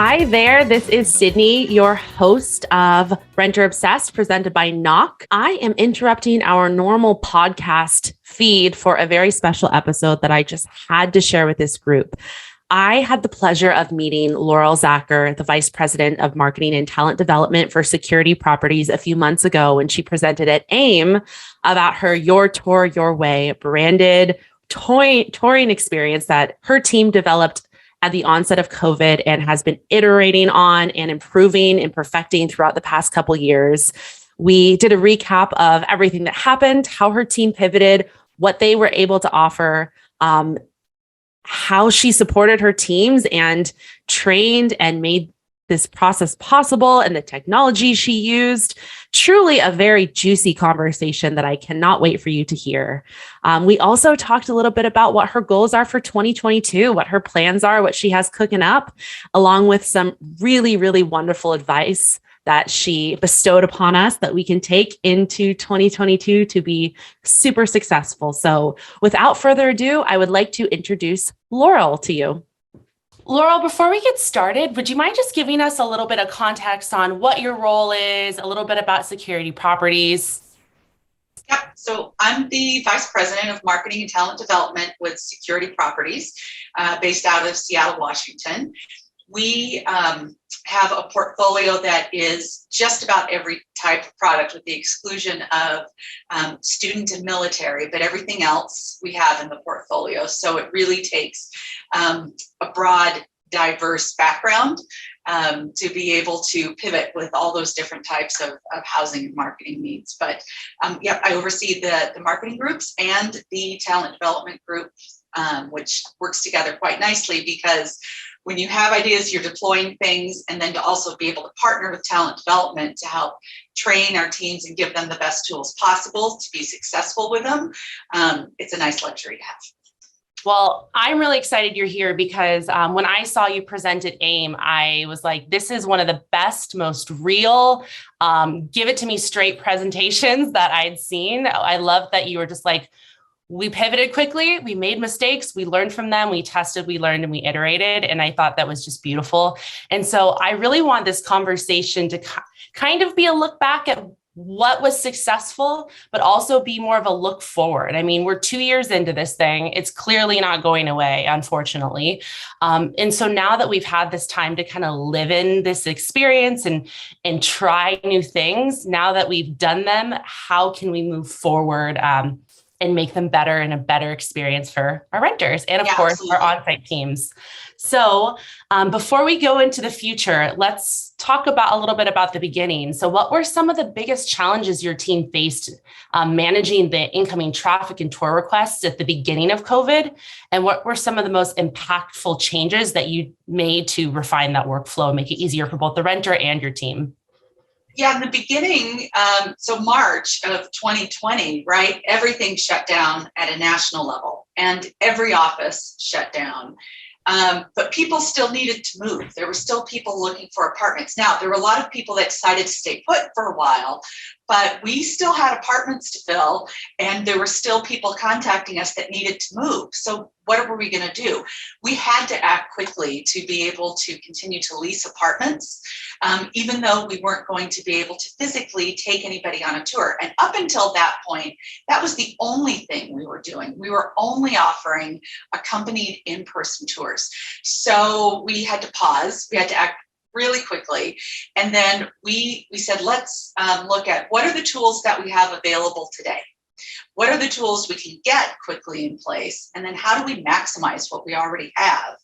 Hi there, this is Sydney, your host of Renter Obsessed, presented by Knock. I am interrupting our normal podcast feed for a very special episode that I just had to share with this group. I had the pleasure of meeting Laurel Zacher, the Vice President of Marketing and Talent Development for Security Properties, a few months ago when she presented at AIM about her Your Tour, Your Way branded touring experience that her team developed at the onset of COVID and has been iterating on and improving and perfecting throughout the past couple years. We did a recap of everything that happened, how her team pivoted, what they were able to offer, how she supported her teams and trained and made this process possible, and the technology she used. Truly a very juicy conversation that I cannot wait for you to hear. We also talked a little bit about what her goals are for 2022, what her plans are, what she has cooking up, along with some really, really wonderful advice that she bestowed upon us that we can take into 2022 to be super successful. So without further ado, I would like to introduce Laurel to you. Laurel, before we get started, would you mind just giving us a little bit of context on what your role is, a little bit about Security Properties? Yep. So I'm the Vice President of Marketing and Talent Development with Security Properties, based out of Seattle, Washington. We have a portfolio that is just about every type of product with the exclusion of student and military, but everything else we have in the portfolio. So it really takes a broad, diverse background to be able to pivot with all those different types of housing and marketing needs. But I oversee the marketing groups and the talent development group, which works together quite nicely because when you have ideas, you're deploying things, and then to also be able to partner with talent development to help train our teams and give them the best tools possible to be successful with them. It's a nice luxury to have. Well, I'm really excited you're here because when I saw you present at AIM, I was like, this is one of the best, most real, give it to me straight presentations that I'd seen. I love that you were just like, we pivoted quickly, we made mistakes, we learned from them, we tested, we learned, and we iterated. And I thought that was just beautiful. And so I really want this conversation to kind of be a look back at what was successful, but also be more of a look forward. I mean, we're 2 years into this thing. It's clearly not going away, unfortunately. And so now that we've had this time to kind of live in this experience and try new things, now that we've done them, how can we move forward and make them better and a better experience for our renters and, of course, absolutely, our on-site teams. So before we go into the future, let's talk about a little bit about the beginning. So what were some of the biggest challenges your team faced managing the incoming traffic and tour requests at the beginning of COVID? And what were some of the most impactful changes that you made to refine that workflow and make it easier for both the renter and your team? Yeah, in the beginning, so March of 2020, right, everything shut down at a national level and every office shut down. But people still needed to move. There were still people looking for apartments. Now, there were a lot of people that decided to stay put for a while, but we still had apartments to fill, and there were still people contacting us that needed to move. So what were we going to do? We had to act quickly to be able to continue to lease apartments, even though we weren't going to be able to physically take anybody on a tour. And up until that point, that was the only thing we were doing. We were only offering accompanied in-person tours. So we had to pause. We had to act really quickly. And then we said, let's look at what are the tools that we have available today? What are the tools we can get quickly in place? And then how do we maximize what we already have?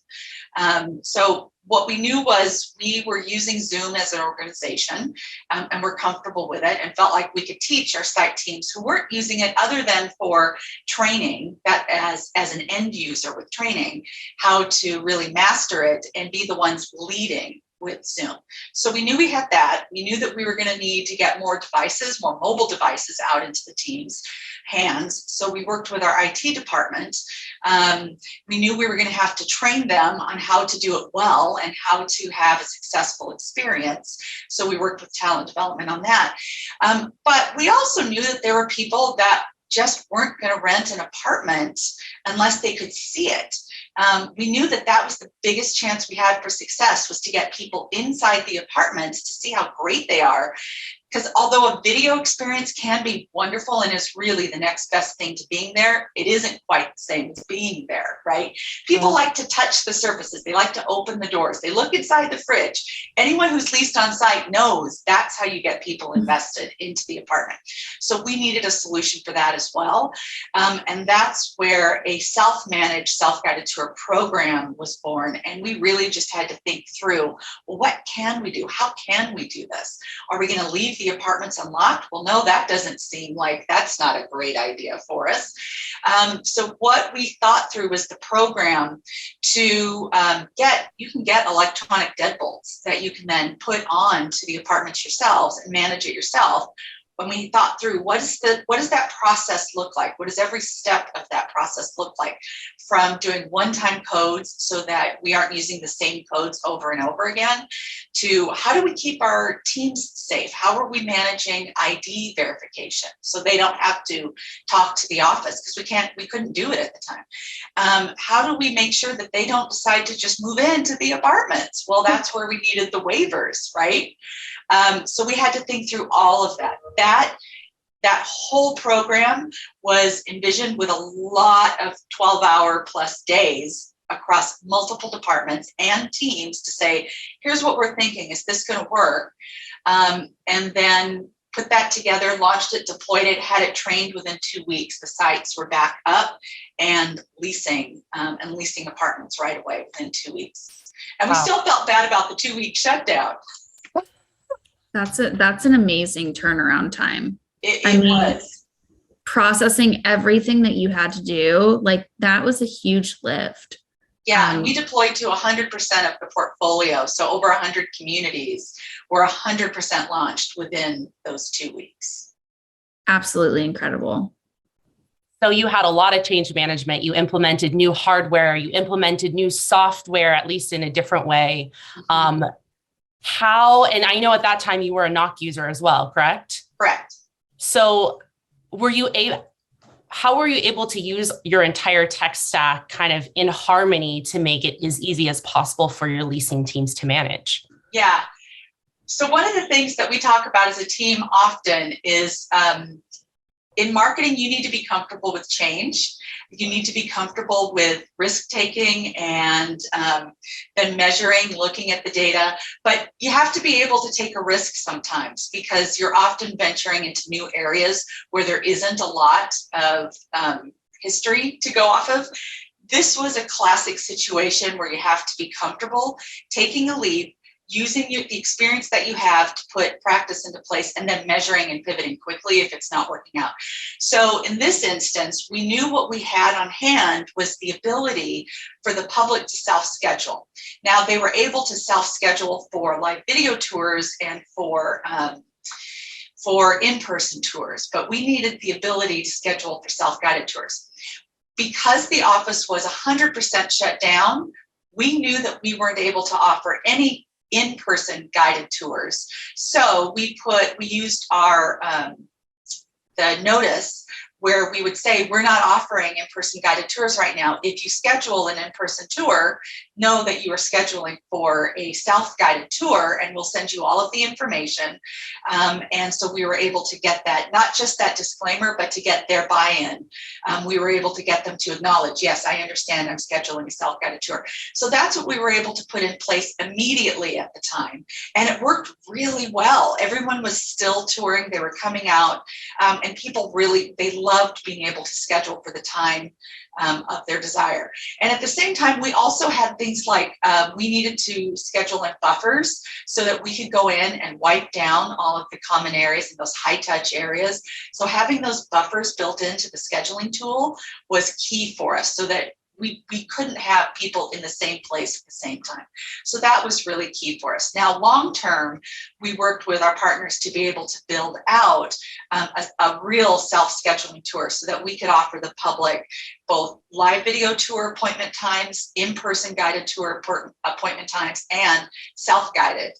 So what we knew was we were using Zoom as an organization, and we're comfortable with it and felt like we could teach our site teams who weren't using it other than for training, that as an end user with training, how to really master it and be the ones leading with Zoom. So we knew we had that. We knew that we were going to need to get more devices, more mobile devices out into the team's hands. So we worked with our IT department. We knew we were going to have to train them on how to do it well and how to have a successful experience. So we worked with talent development on that. But we also knew that there were people that just weren't going to rent an apartment unless they could see it. We knew that that was the biggest chance we had for success, was to get people inside the apartments to see how great they are. Because although a video experience can be wonderful and is really the next best thing to being there, it isn't quite the same as being there, right? People like to touch the surfaces. They like to open the doors. They look inside the fridge. Anyone who's leased on site knows that's how you get people invested into the apartment. So we needed a solution for that as well. And that's where a self-managed, self-guided tour program was born. And we really just had to think through, well, what can we do? How can we do this? Are we going to leave the apartments unlocked? Well, no, that doesn't seem like that's not a great idea for us. So what we thought through was the program to you can get electronic deadbolts that you can then put on to the apartments yourselves and manage it yourself. When we thought through what does that process look like? What does every step of that process look like? From doing one-time codes so that we aren't using the same codes over and over again, to how do we keep our teams safe? How are we managing ID verification so they don't have to talk to the office, because we couldn't do it at the time. How do we make sure that they don't decide to just move into the apartments? Well, that's where we needed the waivers, right? So we had to think through all of that. That whole program was envisioned with a lot of 12-hour plus days across multiple departments and teams to say, here's what we're thinking. Is this going to work? And then put that together, launched it, deployed it, had it trained within 2 weeks. The sites were back up and leasing apartments right away within 2 weeks. And we still felt bad about the 2-week shutdown. That's an amazing turnaround time. It was. Processing everything that you had to do, like that was a huge lift. Yeah, and we deployed to 100% of the portfolio. So over 100 communities were 100% launched within those 2 weeks. Absolutely incredible. So you had a lot of change management. You implemented new hardware, you implemented new software, at least in a different way. And I know at that time you were a Knock user as well, correct? Correct. So how were you able to use your entire tech stack kind of in harmony to make it as easy as possible for your leasing teams to manage? Yeah. So one of the things that we talk about as a team often is in marketing, you need to be comfortable with change. You need to be comfortable with risk taking and then measuring, looking at the data. But you have to be able to take a risk sometimes, because you're often venturing into new areas where there isn't a lot of history to go off of. This was a classic situation where you have to be comfortable taking a leap, using the experience that you have to put practice into place, and then measuring and pivoting quickly if it's not working out. So in this instance, we knew what we had on hand was the ability for the public to self-schedule. Now, they were able to self-schedule for live video tours and for in-person tours, but we needed the ability to schedule for self-guided tours. Because the office was 100% shut down, we knew that we weren't able to offer any in-person guided tours. So we used our the notice where we would say, we're not offering in-person guided tours right now. If you schedule an in-person tour, know that you are scheduling for a self-guided tour, and we'll send you all of the information. And so we were able to get that, not just that disclaimer, but to get their buy-in. We were able to get them to acknowledge, yes, I understand I'm scheduling a self-guided tour. So that's what we were able to put in place immediately at the time. And it worked really well. Everyone was still touring. They were coming out, and people really, they loved being able to schedule for the time of their desire. And at the same time, we also had things like we needed to schedule in buffers so that we could go in and wipe down all of the common areas and those high touch areas. So having those buffers built into the scheduling tool was key for us, so that we couldn't have people in the same place at the same time. So that was really key for us. Now, long term, we worked with our partners to be able to build out a real self-scheduling tour so that we could offer the public both live video tour appointment times, in-person guided tour appointment times, and self-guided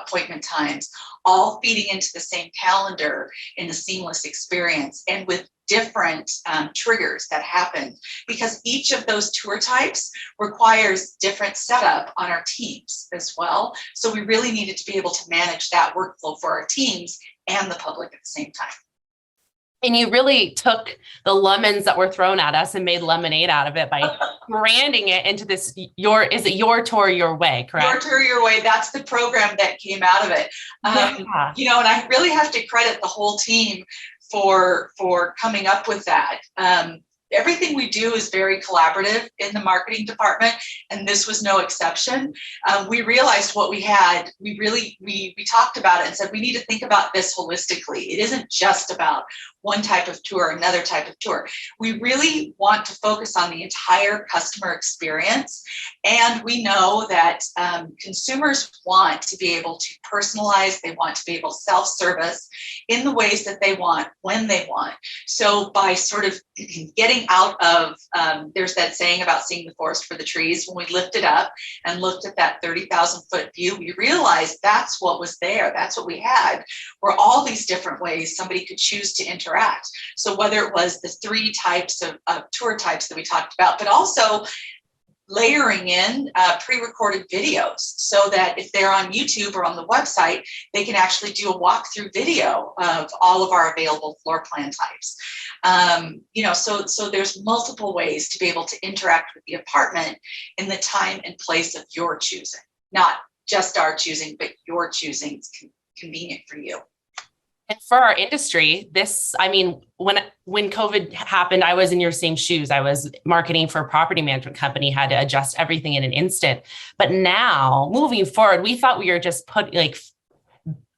appointment times, all feeding into the same calendar in a seamless experience. And with different triggers that happen, because each of those tour types requires different setup on our teams as well. So we really needed to be able to manage that workflow for our teams and the public at the same time. And you really took the lemons that were thrown at us and made lemonade out of it by branding it into this, is it Your Tour, Your Way, correct? Your Tour, Your Way. That's the program that came out of it. Yeah. You know, and I really have to credit the whole team for coming up with that. Everything we do is very collaborative in the marketing department, and this was no exception. We realized what we had. We talked about it and said we need to think about this holistically. It isn't just about one type of tour, another type of tour. We really want to focus on the entire customer experience, and we know that consumers want to be able to personalize. They want to be able to self-service in the ways that they want, when they want. So by sort of getting out of, there's that saying about seeing the forest for the trees. When we lifted up and looked at that 30,000 foot view, we realized that's what was there. That's what we had, were all these different ways somebody could choose to interact. So whether it was the 3 types of tour types that we talked about, but also layering in pre-recorded videos so that if they're on YouTube or on the website, they can actually do a walkthrough video of all of our available floor plan types. You know, so there's multiple ways to be able to interact with the apartment in the time and place of your choosing, not just our choosing, but your choosing. It's convenient for you. And for our industry, this, I mean, when COVID happened, I was in your same shoes. I was marketing for a property management company, had to adjust everything in an instant. But now moving forward, we thought we were just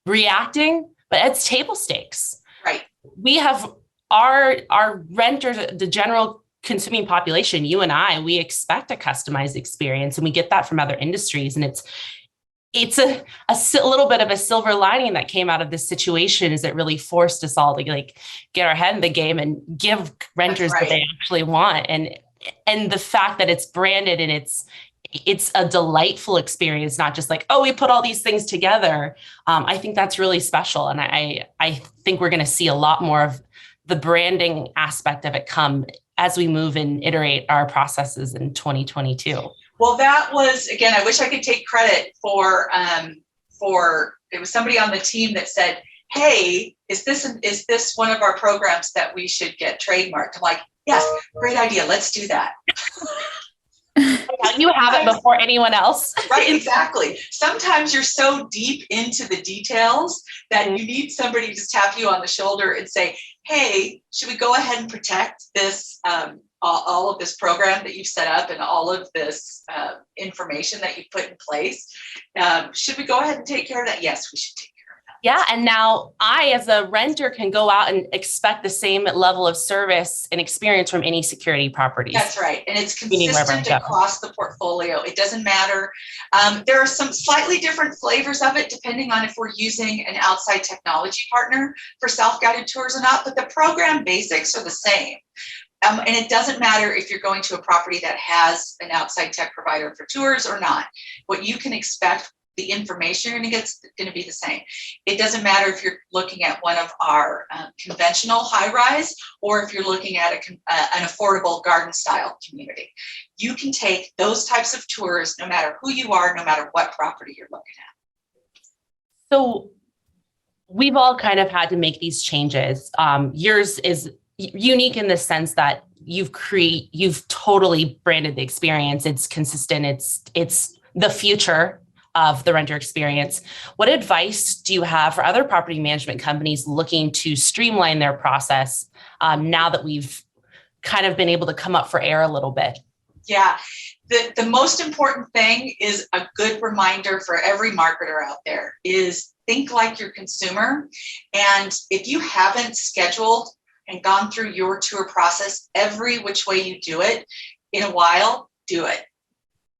reacting, but it's table stakes. Right. We have our renters, the general consuming population, you and I, we expect a customized experience, and we get that from other industries. And it's a little bit of a silver lining that came out of this situation, is it really forced us all to get our head in the game and give renters what they actually want. And the fact that it's branded and it's a delightful experience, not just we put all these things together. I think that's really special. And I think we're going to see a lot more of the branding aspect of it come as we move and iterate our processes in 2022. Well, that was, again, I wish I could take credit for it was somebody on the team that said, hey, is this one of our programs that we should get trademarked? I'm like, yes, great idea. Let's do that. You have it before anyone else. Right, exactly. Sometimes you're so deep into the details that you need somebody to tap you on the shoulder and say, hey, should we go ahead and protect this, all of this program that you've set up and all of this information that you've put in place? Should we go ahead and take care of that? Yes, we should take care of that. Yeah. And now I, as a renter, can go out and expect the same level of service and experience from any security properties. That's right. And it's consistent across the portfolio. It doesn't matter. There are some slightly different flavors of it, depending on if we're using an outside technology partner for self-guided tours or not, but the program basics are the same. And it doesn't matter if you're going to a property that has an outside tech provider for tours or not. What you can expect, the information you're going to get is going to be the same. It doesn't matter if you're looking at one of our conventional high-rise or if you're looking at an affordable garden-style community. You can take those types of tours no matter who you are, no matter what property you're looking at. So we've all kind of had to make these changes. Yours is unique in the sense that you've totally branded the experience. It's consistent. It's the future of the renter experience. What advice do you have for other property management companies looking to streamline their process now that we've kind of been able to come up for air a little bit? Yeah, the most important thing is a good reminder for every marketer out there is think like your consumer. And if you haven't scheduled and gone through your tour process every which way you do it in a while, do it.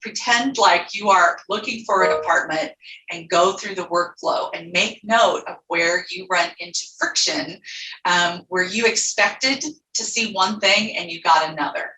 Pretend like you are looking for an apartment and go through the workflow and make note of where you run into friction, where you expected to see one thing and you got another.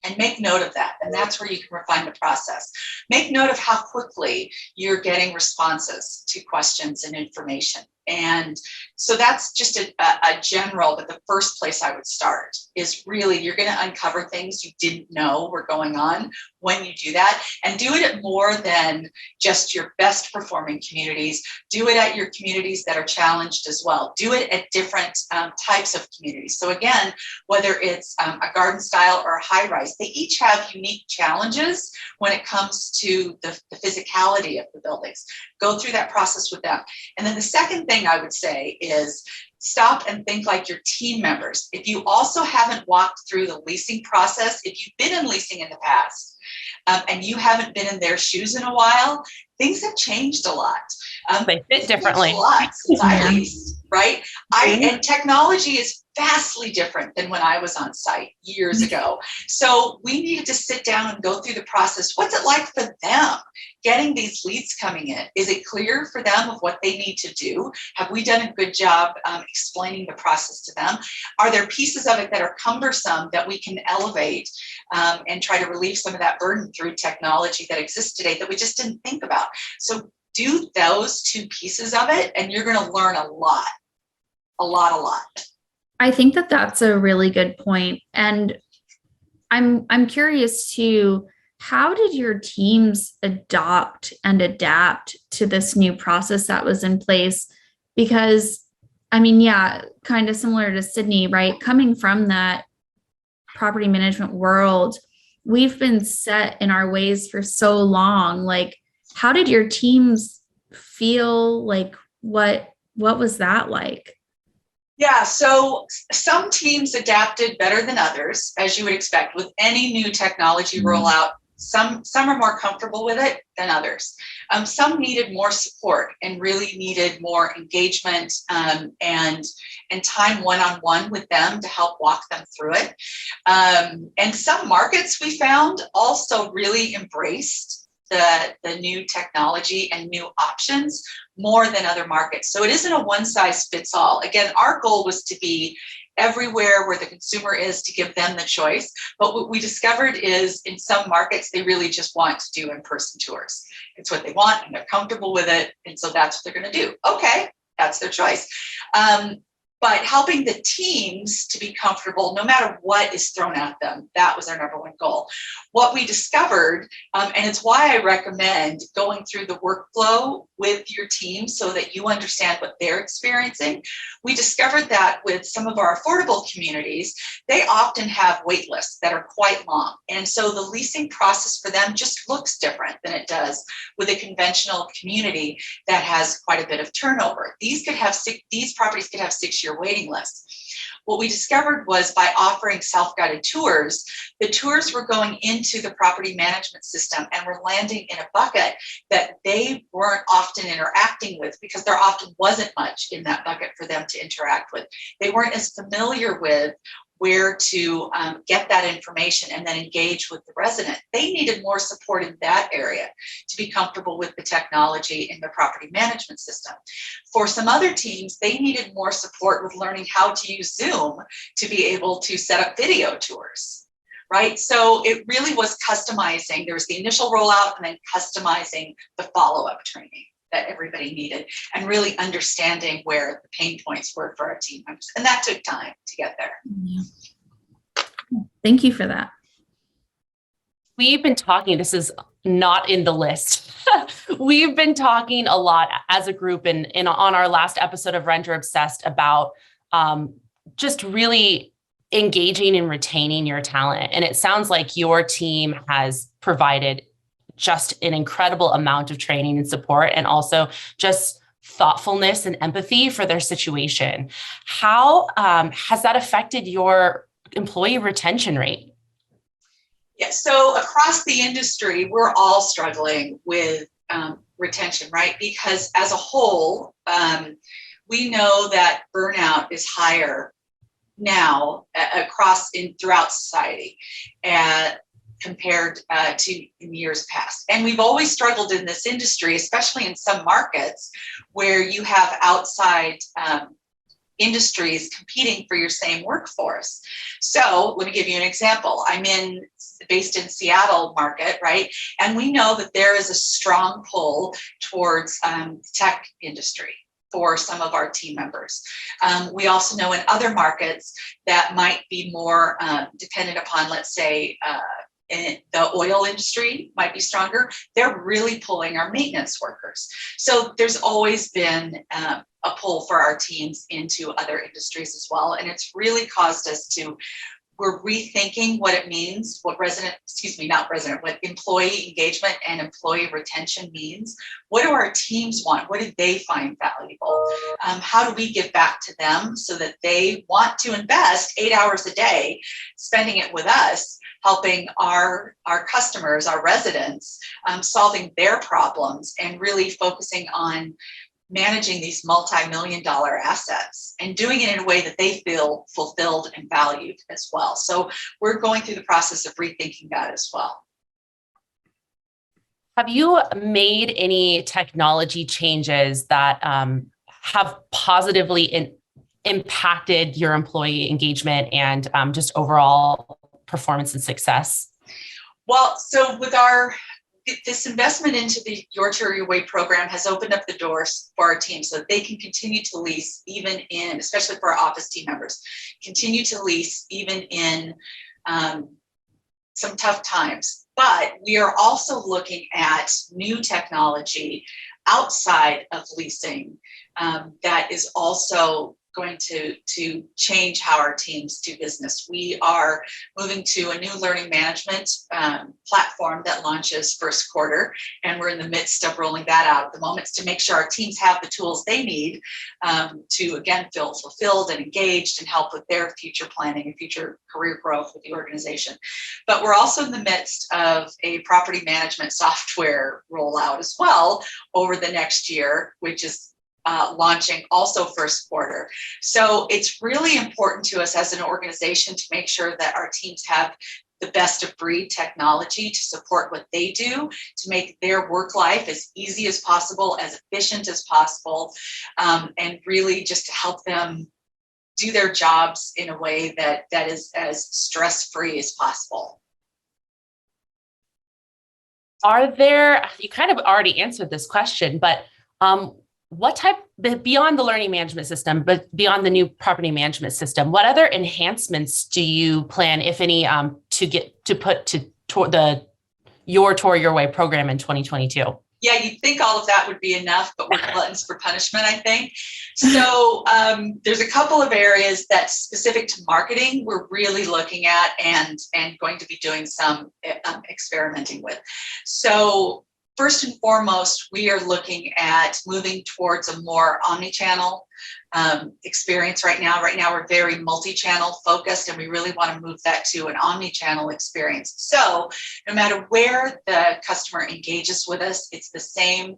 And make note of that. And that's where you can refine the process. Make note of how quickly you're getting responses to questions and information. And so that's just a general, but the first place I would start is really, you're going to uncover things you didn't know were going on when you do that, and do it at more than just your best performing communities. Do it at your communities that are challenged as well. Do it at different types of communities. So again, whether it's a garden style or a high rise, they each have unique challenges when it comes to the physicality of the buildings. Go through that process with them. And then the second thing I would say is stop and think like your team members. If you also haven't walked through the leasing process, if you've been in leasing in the past, and you haven't been in their shoes in a while, things have changed a lot. They fit differently. A lot since I leased, right? And technology is vastly different than when I was on site years ago. So we needed to sit down and go through the process. What's it like for them getting these leads coming in? Is it clear for them of what they need to do? Have we done a good job explaining the process to them? Are there pieces of it that are cumbersome that we can elevate and try to relieve some of that burden through technology that exists today that we just didn't think about? So do those two pieces of it, and you're going to learn a lot. I think that that's a really good point. And I'm curious too, how did your teams adopt and adapt to this new process that was in place? Because I mean, yeah, kind of similar to Sydney, right? Coming from that property management world, we've been set in our ways for so long. Like, how did your teams feel? Like, what was that like? Yeah, so some teams adapted better than others, as you would expect with any new technology rollout. Some are more comfortable with it than others. Some needed more support and really needed more engagement and time one-on-one with them to help walk them through it. And some markets we found also really embraced the new technology and new options more than other markets. So it isn't a one size fits all. Again, our goal was to be everywhere where the consumer is, to give them the choice. But what we discovered is in some markets, they really just want to do in-person tours. It's what they want and they're comfortable with it. And so that's what they're going to do. Okay, that's their choice. But helping the teams to be comfortable no matter what is thrown at them, that was our number one goal. What we discovered, and it's why I recommend going through the workflow with your team so that you understand what they're experiencing. We discovered that with some of our affordable communities, they often have wait lists that are quite long. And so the leasing process for them just looks different than it does with a conventional community that has quite a bit of turnover. These properties could have 6-year waiting lists. What we discovered was by offering self-guided tours, the tours were going into the property management system and were landing in a bucket that they weren't often interacting with because there often wasn't much in that bucket for them to interact with. They weren't as familiar with where to get that information and then engage with the resident. They needed more support in that area to be comfortable with the technology in the property management system. For some other teams, they needed more support with learning how to use Zoom to be able to set up video tours, right? So it really was customizing. There was the initial rollout and then customizing the follow-up training that everybody needed and really understanding where the pain points were for our team members. And that took time to get there. Yeah. Thank you for that. We've been talking, this is not in the list. We've been talking a lot as a group and on our last episode of Renter Obsessed about just really engaging and retaining your talent. And it sounds like your team has provided just an incredible amount of training and support, and also just thoughtfulness and empathy for their situation. How has that affected your employee retention rate? Yeah, so across the industry, we're all struggling with retention, right? Because as a whole, we know that burnout is higher now throughout society compared to in years past. And we've always struggled in this industry, especially in some markets where you have outside industries competing for your same workforce. So let me give you an example. I'm based in Seattle market, right? And we know that there is a strong pull towards tech industry. for some of our team members. We also know in other markets that might be more dependent upon, let's say, in the oil industry might be stronger. They're really pulling our maintenance workers. So there's always been a pull for our teams into other industries as well. And it's really caused us to, we're rethinking what it means, what employee engagement and employee retention means. What do our teams want? What do they find valuable? How do we give back to them so that they want to invest 8 hours a day, spending it with us, helping our customers, our residents, solving their problems and really focusing on managing these multi-million-dollar assets and doing it in a way that they feel fulfilled and valued as well. So we're going through the process of rethinking that as well. Have you made any technology changes that have positively impacted your employee engagement and just overall performance and success? Well, so with this investment into the Your Tour Your Way program has opened up the doors for our team so that they can continue to lease even in, especially for our office team members, continue to lease even in some tough times. But we are also looking at new technology outside of leasing that is also going to change how our teams do business. We are moving to a new learning management platform that launches first quarter, and we're in the midst of rolling that out at the moment to make sure our teams have the tools they need to, again, feel fulfilled and engaged and help with their future planning and future career growth with the organization. But we're also in the midst of a property management software rollout as well over the next year, which is launching also first quarter. So it's really important to us as an organization to make sure that our teams have the best of breed technology to support what they do, to make their work life as easy as possible, as efficient as possible, and really just to help them do their jobs in a way that is as stress-free as possible. You kind of already answered this question, but what type, beyond the learning management system, but beyond the new property management system, what other enhancements do you plan, if any, to put to the Your Tour Your Way program in 2022? Yeah, you'd think all of that would be enough, but we're gluttons for punishment, I think. So there's a couple of areas that's specific to marketing we're really looking at and going to be doing some experimenting with. So first and foremost, we are looking at moving towards a more omni-channel experience right now. Right now, we're very multi-channel focused, and we really want to move that to an omni-channel experience. So no matter where the customer engages with us, it's the same,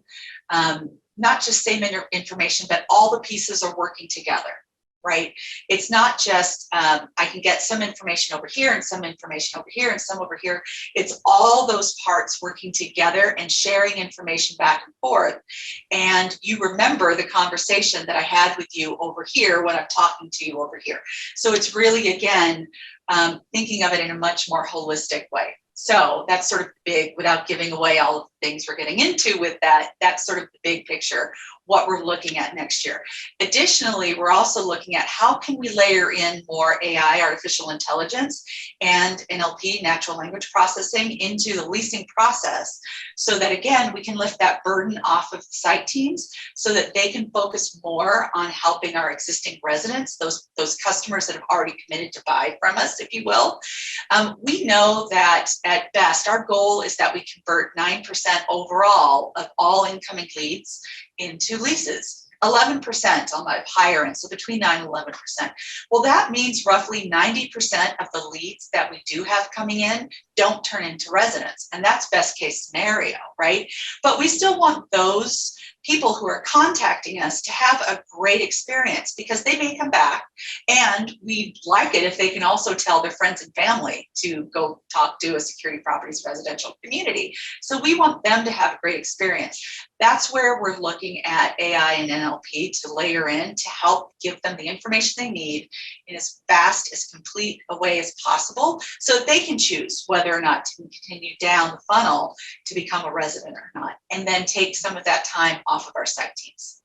not just same information, but all the pieces are working together. Right? It's not just, I can get some information over here and some information over here and some over here. It's all those parts working together and sharing information back and forth. And you remember the conversation that I had with you over here when I'm talking to you over here. So it's really, again, thinking of it in a much more holistic way. So that's sort of big, without giving away all of the things we're getting into with that. That's sort of the big picture, what we're looking at next year. Additionally, we're also looking at how can we layer in more AI, artificial intelligence, and NLP, natural language processing, into the leasing process so that, again, we can lift that burden off of the site teams so that they can focus more on helping our existing residents, those customers that have already committed to buy from us, if you will. We know that at best, our goal is that we convert 9% overall of all incoming leads into leases. 11% on the higher end, so between 9 and 11%. Well, that means roughly 90% of the leads that we do have coming in don't turn into residents, and that's best case scenario, right? But we still want those people who are contacting us to have a great experience because they may come back, and we'd like it if they can also tell their friends and family to go talk to a Security Properties residential community. So we want them to have a great experience. That's where we're looking at AI and NLP to layer in to help give them the information they need in as fast, as complete a way as possible so that they can choose whether or not to continue down the funnel to become a resident or not, and then take some of that time off of our site teams.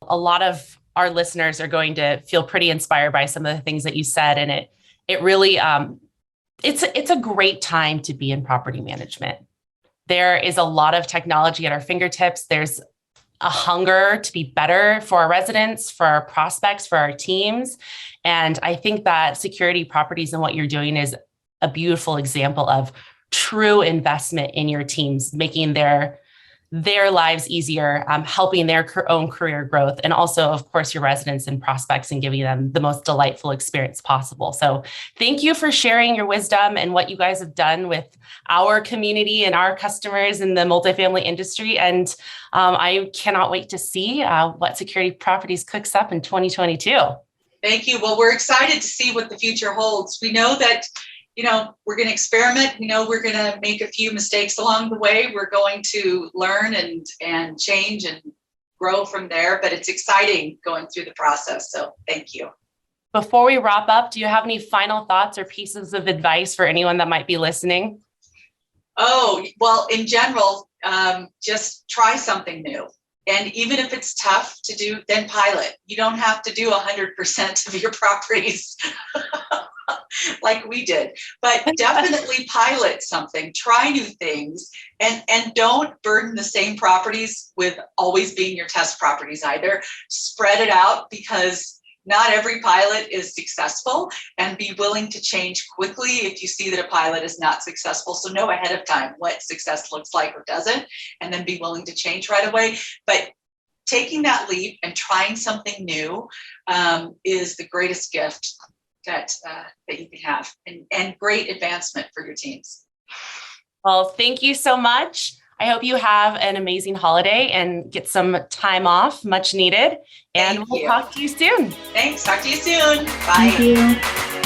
A lot of our listeners are going to feel pretty inspired by some of the things that you said. And it really, it's a great time to be in property management. There is a lot of technology at our fingertips. There's a hunger to be better for our residents, for our prospects, for our teams. And I think that Security Properties and what you're doing is a beautiful example of true investment in your teams, making their lives easier, helping their own career growth, and also, of course, your residents and prospects, and giving them the most delightful experience possible. So thank you for sharing your wisdom and what you guys have done with our community and our customers in the multifamily industry. And I cannot wait to see what Security Properties cooks up in 2022. Thank you. Well, we're excited to see what the future holds. We know that we're going to experiment. We know we're going to make a few mistakes along the way. We're going to learn and change and grow from there, but it's exciting going through the process. So thank you. Before we wrap up, do you have any final thoughts or pieces of advice for anyone that might be listening? Oh, well, in general, just try something new. And even if it's tough to do, then pilot. You don't have to do 100% of your properties like we did, but definitely pilot something, try new things, and don't burden the same properties with always being your test properties either. Spread it out, because not every pilot is successful, and be willing to change quickly if you see that a pilot is not successful. So know ahead of time what success looks like or doesn't, and then be willing to change right away. But taking that leap and trying something new is the greatest gift that you can have, and great advancement for your teams. Well, thank you so much. I hope you have an amazing holiday and get some time off, much needed. And we'll talk to you soon. Thanks. Talk to you soon. Bye. Thank you.